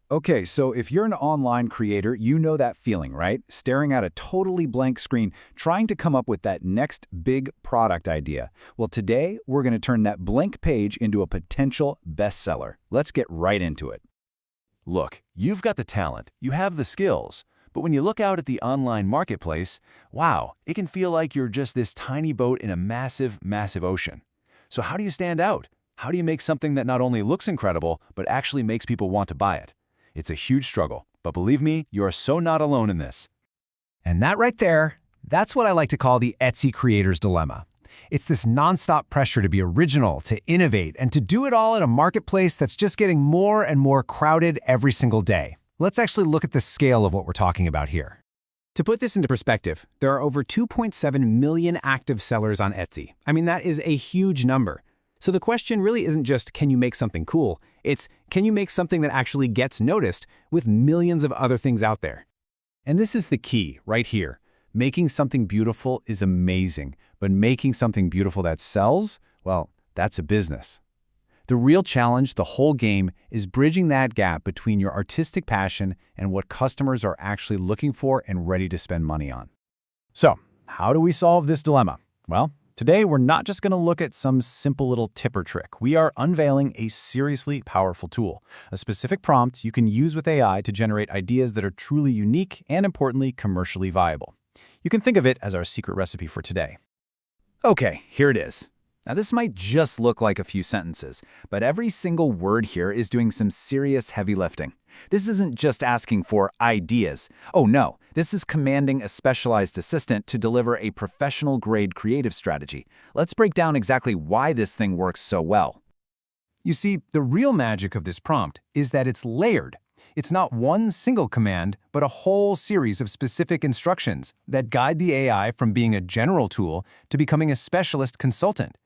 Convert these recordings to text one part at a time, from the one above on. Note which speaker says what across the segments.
Speaker 1: Okay, so if you're an online creator, you know that feeling, right? Staring at a totally blank screen, trying to come up with that next big product idea. Well, today, we're going to turn that blank page into a potential bestseller. Let's get right into it.
Speaker 2: Look, you've got the talent, you have the skills, but when you look out at the online marketplace, wow, it can feel like you're just this tiny boat in a massive, massive ocean. So how do you stand out? How do you make something that not only looks incredible, but actually makes people want to buy it? It's a huge struggle, but believe me, you are so not alone in this.
Speaker 3: And that right there, that's what I like to call the Etsy creator's dilemma. It's this nonstop pressure to be original, to innovate, and to do it all in a marketplace that's just getting more and more crowded every single day. Let's actually look at the scale of what we're talking about here. To put this into perspective, there are over 2.7 million active sellers on Etsy. I mean, that is a huge number. So the question really isn't just, can you make something cool? It's, can you make something that actually gets noticed with millions of other things out there? And this is the key right here. Making something beautiful is amazing, but making something beautiful that sells, well, that's a business. The real challenge, the whole game, is bridging that gap between your artistic passion and what customers are actually looking for and ready to spend money on. So, how do we solve this dilemma? Well, today we're not just going to look at some simple little tip or trick. We are unveiling a seriously powerful tool, a specific prompt you can use with AI to generate ideas that are truly unique and, importantly, commercially viable. You can think of it as our secret recipe for today.
Speaker 1: Okay, here it is. Now, this might just look like a few sentences, but every single word here is doing some serious heavy lifting. This isn't just asking for ideas. Oh no, this is commanding a specialized assistant to deliver a professional-grade creative strategy. Let's break down exactly why this thing works so well.
Speaker 3: You see, the real magic of this prompt is that it's layered. It's not one single command, but a whole series of specific instructions that guide the AI from being a general tool to becoming a specialist consultant.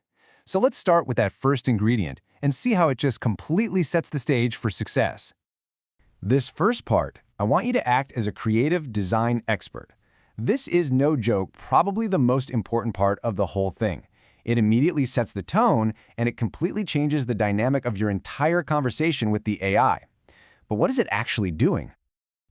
Speaker 3: So let's start with that first ingredient and see how it just completely sets the stage for success. This first part, I want you to act as a creative design expert. This is no joke, probably the most important part of the whole thing. It immediately sets the tone, and it completely changes the dynamic of your entire conversation with the AI. But what is it actually doing?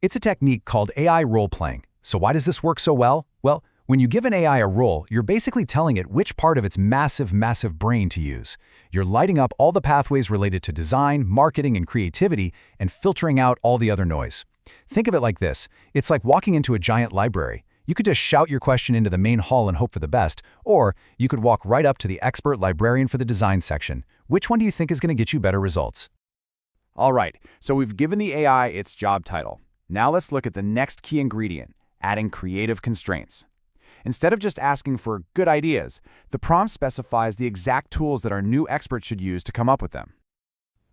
Speaker 3: It's a technique called AI role-playing. So why does this work so well? Well, when you give an AI a role, you're basically telling it which part of its massive, massive brain to use. You're lighting up all the pathways related to design, marketing, and creativity, and filtering out all the other noise. Think of it like this. It's like walking into a giant library. You could just shout your question into the main hall and hope for the best, or you could walk right up to the expert librarian for the design section. Which one do you think is going to get you better results?
Speaker 1: All right, so we've given the AI its job title. Now let's look at the next key ingredient, adding creative constraints. Instead of just asking for good ideas, the prompt specifies the exact tools that our new expert should use to come up with them.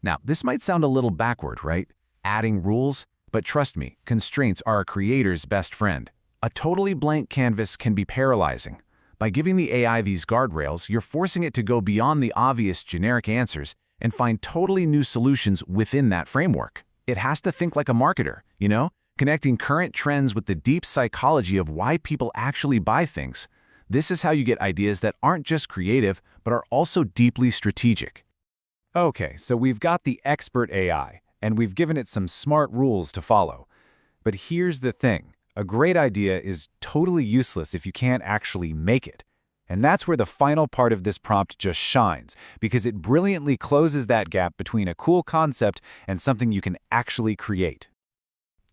Speaker 1: Now, this might sound a little backward, right? Adding rules? But trust me, constraints are a creator's best friend. A totally blank canvas can be paralyzing. By giving the AI these guardrails, you're forcing it to go beyond the obvious generic answers and find totally new solutions within that framework. It has to think like a marketer, connecting current trends with the deep psychology of why people actually buy things. This is how you get ideas that aren't just creative, but are also deeply strategic. Okay, so we've got the expert AI, and we've given it some smart rules to follow. But here's the thing. A great idea is totally useless if you can't actually make it. And that's where the final part of this prompt just shines, because it brilliantly closes that gap between a cool concept and something you can actually create.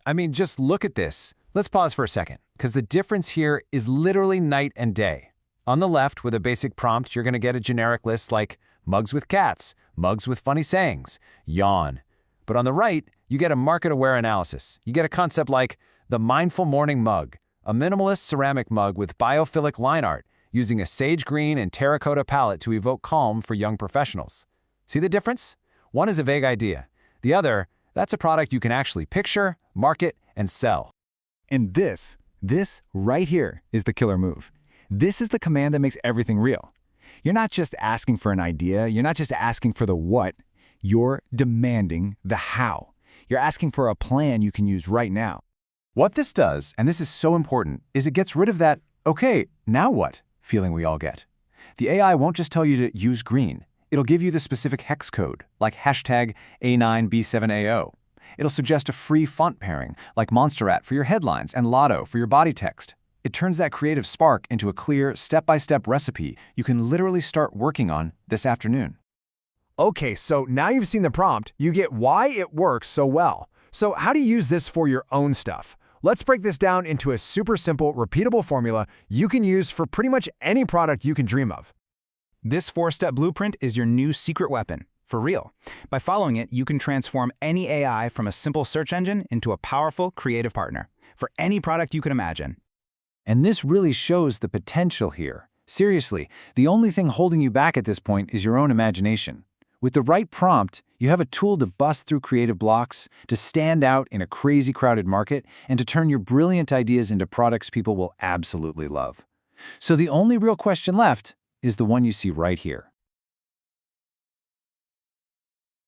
Speaker 1: I mean, just look at this. Let's pause for a second, because the difference here is literally night and day. On the left, with a basic prompt, you're going to get a generic list like mugs with cats, mugs with funny sayings, yawn. But on the right, you get a market-aware analysis. You get a concept like the mindful morning mug, a minimalist ceramic mug with biophilic line art, using a sage green and terracotta palette to evoke calm for young professionals. See the difference? One is a vague idea. The other, that's a product you can actually picture, market, and sell.
Speaker 4: And this right here is the killer move. This is the command that makes everything real. You're not just asking for an idea, you're not just asking for the what, you're demanding the how. You're asking for a plan you can use right now.
Speaker 3: What this does, and this is so important, is it gets rid of that, okay, now what feeling we all get. The AI won't just tell you to use green. It'll give you the specific hex code, like hashtag A9B7AO. It'll suggest a free font pairing, like Montserrat for your headlines and Lotto for your body text. It turns that creative spark into a clear, step-by-step recipe you can literally start working on this afternoon.
Speaker 5: Okay, so now you've seen the prompt, you get why it works so well. So how do you use this for your own stuff? Let's break this down into a super simple, repeatable formula you can use for pretty much any product you can dream of.
Speaker 6: This 4-step blueprint is your new secret weapon, for real. By following it, you can transform any AI from a simple search engine into a powerful creative partner for any product you can imagine.
Speaker 2: And this really shows the potential here. Seriously, the only thing holding you back at this point is your own imagination. With the right prompt, you have a tool to bust through creative blocks, to stand out in a crazy crowded market, and to turn your brilliant ideas into products people will absolutely love. So the only real question left is the one you see right here.